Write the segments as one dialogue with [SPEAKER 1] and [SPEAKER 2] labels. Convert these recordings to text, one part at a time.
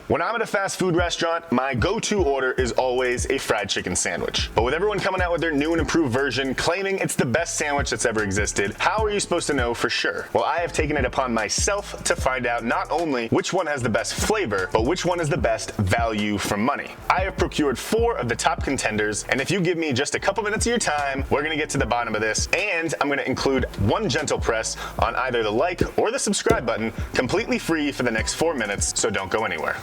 [SPEAKER 1] When I'm at a fast food restaurant, my go-to order is always a fried chicken sandwich. But with everyone coming out with their new and improved version, claiming it's the best sandwich that's ever existed, how are you supposed to know for sure? Well, I have taken it upon myself to find out not only which one has the best flavor, but which one is the best value for money. I have procured 4 of the top contenders, and if you give me just a couple minutes of your time, we're gonna get to the bottom of this, and I'm gonna include one gentle press on either the like or the subscribe button, completely free for the next 4 minutes, so don't go anywhere.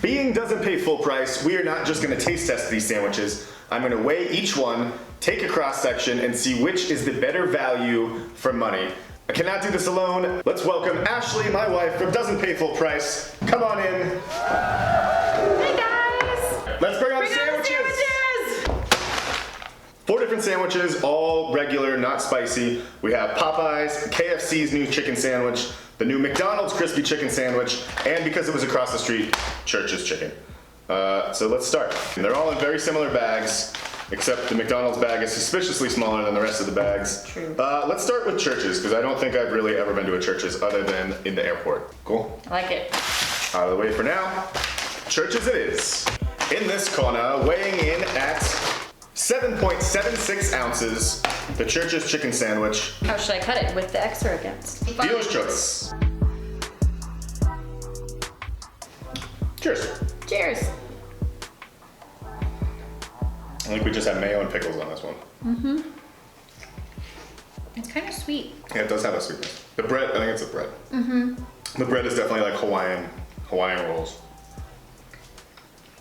[SPEAKER 1] Being doesn't pay full price, we are not just gonna taste test these sandwiches. I'm gonna weigh each one, take a cross section, and see which is the better value for money. I cannot do this alone. Let's welcome Ashley, my wife, from Doesn't Pay Full Price. Come on in.
[SPEAKER 2] Hey guys!
[SPEAKER 1] Let's bring on the sandwiches! 4 different sandwiches, all regular, not spicy. We have Popeyes, KFC's new chicken sandwich, the new McDonald's crispy chicken sandwich, and because it was across the street, Church's chicken. So let's start. They're all in very similar bags, except the McDonald's bag is suspiciously smaller than the rest of the bags.
[SPEAKER 2] True.
[SPEAKER 1] Let's start with Church's, because I don't think I've really ever been to a Church's other than in the airport. Cool?
[SPEAKER 2] I like it.
[SPEAKER 1] Out of the way for now. Church's it is. In this corner, weighing in at 7.76 ounces, the Church's chicken sandwich.
[SPEAKER 2] How should I cut it? With the X or against?
[SPEAKER 1] Dealer's choice. Cheers.
[SPEAKER 2] Cheers.
[SPEAKER 1] I think we just have mayo and pickles on this one.
[SPEAKER 2] Mm-hmm. It's kind of sweet.
[SPEAKER 1] Yeah, it does have a sweetness. The bread, I think it's the bread.
[SPEAKER 2] Mm-hmm.
[SPEAKER 1] The bread is definitely like Hawaiian rolls.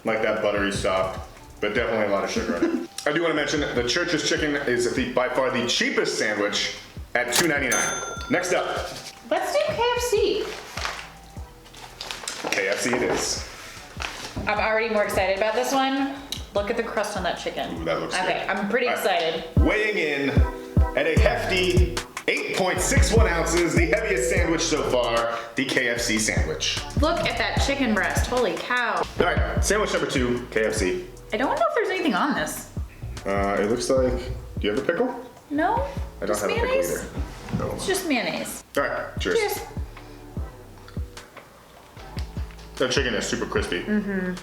[SPEAKER 1] Like that buttery soft, but definitely a lot of sugar in it. I do want to mention that the Church's chicken is by far the cheapest sandwich at $2.99. Next up.
[SPEAKER 2] Let's do KFC.
[SPEAKER 1] KFC it is.
[SPEAKER 2] I'm already more excited about this one. Look at the crust on that chicken.
[SPEAKER 1] Ooh, that looks
[SPEAKER 2] okay,
[SPEAKER 1] good.
[SPEAKER 2] I'm pretty excited.
[SPEAKER 1] Weighing in at a hefty 8.61 ounces, the heaviest sandwich so far, the KFC sandwich.
[SPEAKER 2] Look at that chicken breast. Holy cow.
[SPEAKER 1] All right, sandwich number 2, KFC.
[SPEAKER 2] I don't know if there's anything on this.
[SPEAKER 1] It looks like, do you have a pickle?
[SPEAKER 2] No?
[SPEAKER 1] I don't
[SPEAKER 2] Just
[SPEAKER 1] have
[SPEAKER 2] mayonnaise?
[SPEAKER 1] a pickle either. No.
[SPEAKER 2] It's just mayonnaise.
[SPEAKER 1] All right, cheers.
[SPEAKER 2] Cheers.
[SPEAKER 1] The chicken is super crispy.
[SPEAKER 2] Mm-hmm.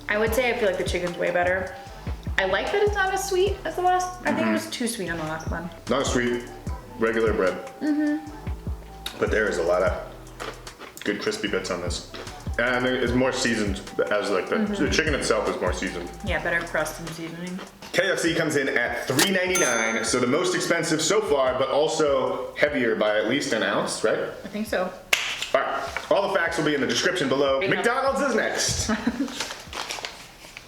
[SPEAKER 2] I would say I feel like the chicken's way better. I like that it's not as sweet as the last. I think it was too sweet on the last one.
[SPEAKER 1] Not a sweet, regular bread. Mm-hmm. But there is a lot of good crispy bits on this. And it's more seasoned as like the chicken itself is more seasoned.
[SPEAKER 2] Yeah, better crust and seasoning.
[SPEAKER 1] KFC comes in at $3.99, so the most expensive so far, but also heavier by at least an ounce, right?
[SPEAKER 2] I think so.
[SPEAKER 1] All right, all the facts will be in the description below. McDonald's is next.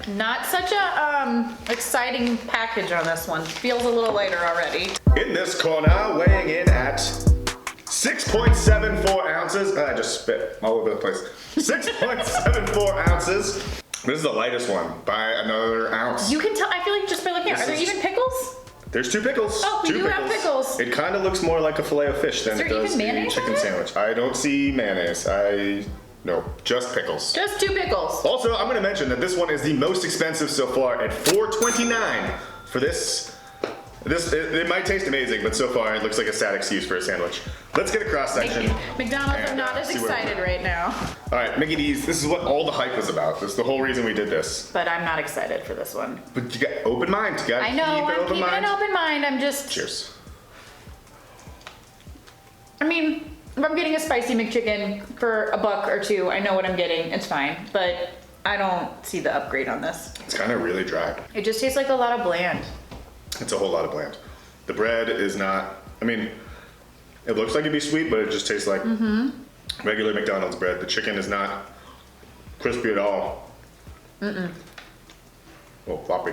[SPEAKER 2] Not such a exciting package on this one. Feels a little lighter already.
[SPEAKER 1] In this corner, weighing in at 6.74 ounces. I just spit all over the place. 6.74 ounces. This is the lightest one by another ounce.
[SPEAKER 2] You can tell, I feel like just by looking at it. Are there even pickles?
[SPEAKER 1] There's 2 pickles.
[SPEAKER 2] Oh, we
[SPEAKER 1] 2
[SPEAKER 2] do have pickles.
[SPEAKER 1] It kind of looks more like a filet of fish than it does
[SPEAKER 2] even
[SPEAKER 1] a
[SPEAKER 2] mayonnaise
[SPEAKER 1] chicken
[SPEAKER 2] on it?
[SPEAKER 1] sandwich. I don't see mayonnaise. No, just pickles.
[SPEAKER 2] Just 2 pickles.
[SPEAKER 1] Also, I'm gonna mention that this one is the most expensive so far at $4.29 for this. It might taste amazing, but so far it looks like a sad excuse for a sandwich. Let's get a cross section.
[SPEAKER 2] McDonald's are not as excited right now.
[SPEAKER 1] All right, Mickey D's, this is what all the hype was about. This is the whole reason we did this.
[SPEAKER 2] But I'm not excited for this one.
[SPEAKER 1] But you got open mind. You gotta
[SPEAKER 2] I know, I'm
[SPEAKER 1] keeping
[SPEAKER 2] keeping an open mind. I'm just...
[SPEAKER 1] Cheers.
[SPEAKER 2] I mean, if I'm getting a spicy McChicken for $1 or $2, I know what I'm getting. It's fine. But I don't see the upgrade on this.
[SPEAKER 1] It's kind of really dry.
[SPEAKER 2] It just tastes like a lot of bland.
[SPEAKER 1] It's a whole lot of bland. The bread is not, I mean, it looks like it'd be sweet, but it just tastes like regular McDonald's bread. The chicken is not crispy at all. Oh, floppy.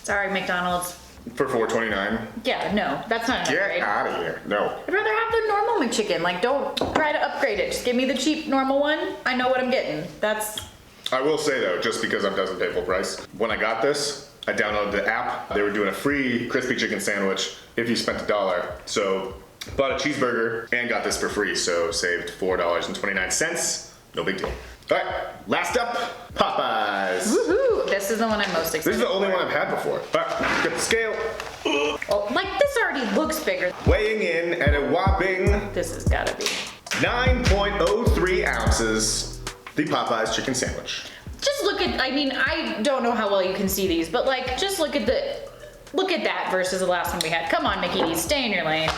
[SPEAKER 2] Sorry, McDonald's.
[SPEAKER 1] For $4.29?
[SPEAKER 2] Yeah, no, that's not an upgrade.
[SPEAKER 1] Get out of here. No.
[SPEAKER 2] I'd rather have the normal McChicken. Like, don't try to upgrade it. Just give me the cheap normal one. I know what I'm getting. That's...
[SPEAKER 1] I will say though, just because I'm doesn't pay full price, when I got this, I downloaded the app. They were doing a free crispy chicken sandwich if you spent $1. So bought a cheeseburger and got this for free. So saved $4.29. No big deal. All right, last up, Popeyes.
[SPEAKER 2] Woohoo! This is the one I'm most excited
[SPEAKER 1] This is the only
[SPEAKER 2] for.
[SPEAKER 1] one I've had before. All right, get the scale.
[SPEAKER 2] Oh, like this already looks bigger.
[SPEAKER 1] Weighing in at a whopping
[SPEAKER 2] This has gotta be.
[SPEAKER 1] 9.03 ounces, the Popeyes chicken sandwich.
[SPEAKER 2] Just look at, I mean, I don't know how well you can see these, but like, just look at that versus the last one we had. Come on, Mickey D's, stay in your lane.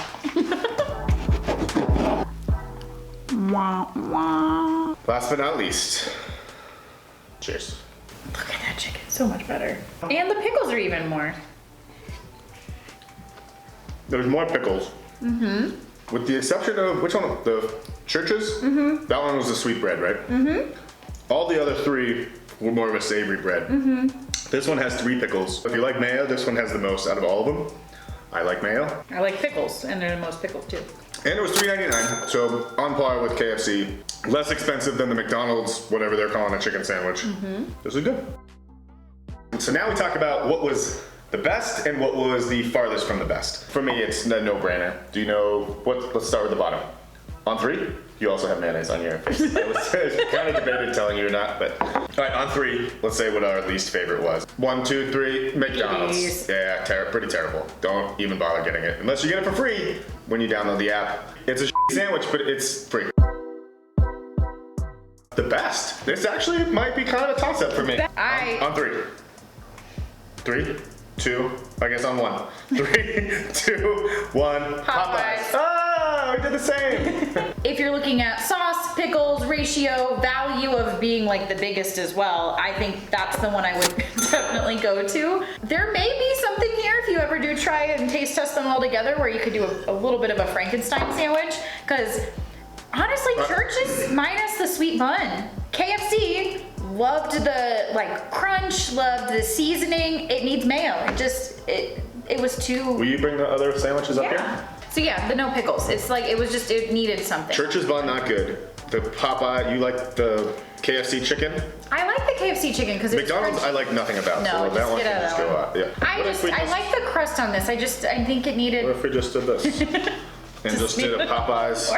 [SPEAKER 1] Last but not least, cheers.
[SPEAKER 2] Look at that chicken, so much better. And the pickles are even more.
[SPEAKER 1] There's more pickles. Mm-hmm. With the exception of, which one? The Church's? Mm-hmm. That one was the sweet bread, right? Mm-hmm. All the other three were more of a savory bread. Mm-hmm. This one has 3 pickles. If you like mayo, this one has the most out of all of them. I like mayo.
[SPEAKER 2] I like pickles, and they're the most pickled too.
[SPEAKER 1] And it was $3.99, so on par with KFC. Less expensive than the McDonald's, whatever they're calling a chicken sandwich. Mm-hmm. This is good. So now we talk about what was the best and what was the farthest from the best. For me, it's a no-brainer. Do you know what? Let's start with the bottom. On 3, you also have mayonnaise on your face. I was kind of debated telling you or not, but all right. On 3, let's say what our least favorite was. 1, 2, 3, McDonald's.
[SPEAKER 2] Jeez.
[SPEAKER 1] Yeah, pretty terrible. Don't even bother getting it unless you get it for free when you download the app. It's a sandwich, but it's free. The best. This actually might be kind of a toss-up for me. On 3. 3, 2, I guess on 1. 3, 2, 1. Popeyes. Oh, we did the same.
[SPEAKER 2] If you're looking at sauce, pickles, ratio, value of being like the biggest as well, I think that's the one I would definitely go to. There may be something here if you ever do try and taste test them all together where you could do a little bit of a Frankenstein sandwich, because honestly, Church's minus the sweet bun. KFC loved the like crunch, loved the seasoning. It needs mayo. It was too.
[SPEAKER 1] Will you bring the other sandwiches up here?
[SPEAKER 2] So yeah, the no pickles. It's like it needed something.
[SPEAKER 1] Church's bun, not good. The Popeye, you like the KFC chicken?
[SPEAKER 2] I like the KFC chicken because it's
[SPEAKER 1] McDonald's,
[SPEAKER 2] crunchy.
[SPEAKER 1] I like nothing about.
[SPEAKER 2] No,
[SPEAKER 1] so
[SPEAKER 2] just
[SPEAKER 1] that one
[SPEAKER 2] get
[SPEAKER 1] can
[SPEAKER 2] out
[SPEAKER 1] just
[SPEAKER 2] of
[SPEAKER 1] go
[SPEAKER 2] that
[SPEAKER 1] out. Yeah.
[SPEAKER 2] I like the crust on this. I think it needed.
[SPEAKER 1] What if we just did this? And just did a Popeyes.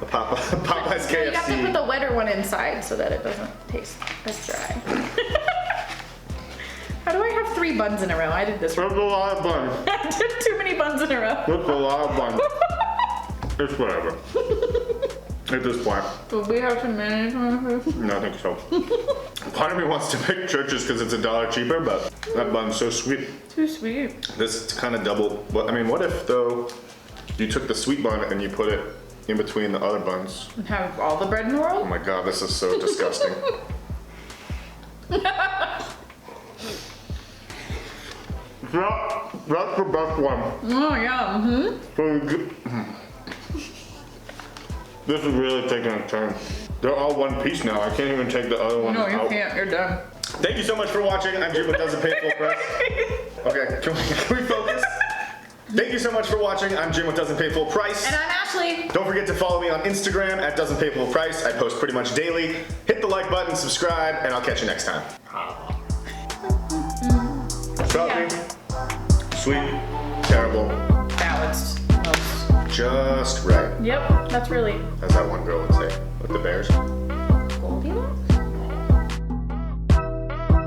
[SPEAKER 1] A Popeyes KFC.
[SPEAKER 2] You have to put the wetter one inside so that it doesn't taste as dry. How do I have 3 buns in a row? I did this wrong.
[SPEAKER 1] That's a lot of buns.
[SPEAKER 2] I did too many buns in a row.
[SPEAKER 1] That's a lot of buns. It's whatever. At this point.
[SPEAKER 2] Will we have some mayonnaise on this?
[SPEAKER 1] No, I think so. Part of me wants to pick Church's because it's $1 cheaper, but that bun's so sweet.
[SPEAKER 2] Too sweet.
[SPEAKER 1] This is kind of double. Well, I mean, what if though you took the sweet bun and you put it in between the other buns?
[SPEAKER 2] And have all the bread in the
[SPEAKER 1] Oh
[SPEAKER 2] world?
[SPEAKER 1] my god, this is so disgusting. That's the best one.
[SPEAKER 2] Oh yeah.
[SPEAKER 1] This is really taking a turn. They're all one piece now. I can't even take the other one
[SPEAKER 2] No, you
[SPEAKER 1] out.
[SPEAKER 2] can't. You're done.
[SPEAKER 1] Thank you so much for watching. I'm Jim with Doesn't Pay Full Price. Okay, can we focus? Thank you so much for watching. I'm Jim with Doesn't Pay Full Price.
[SPEAKER 2] And I'm Ashley.
[SPEAKER 1] Don't forget to follow me on Instagram at Doesn't Pay Full Price. I post pretty much daily. Hit the like button, subscribe, and I'll catch you next time. Salty, sweet, terrible,
[SPEAKER 2] Balanced.
[SPEAKER 1] just right.
[SPEAKER 2] Yep, that's really
[SPEAKER 1] As that one girl would say with the bears.
[SPEAKER 2] Goldilocks.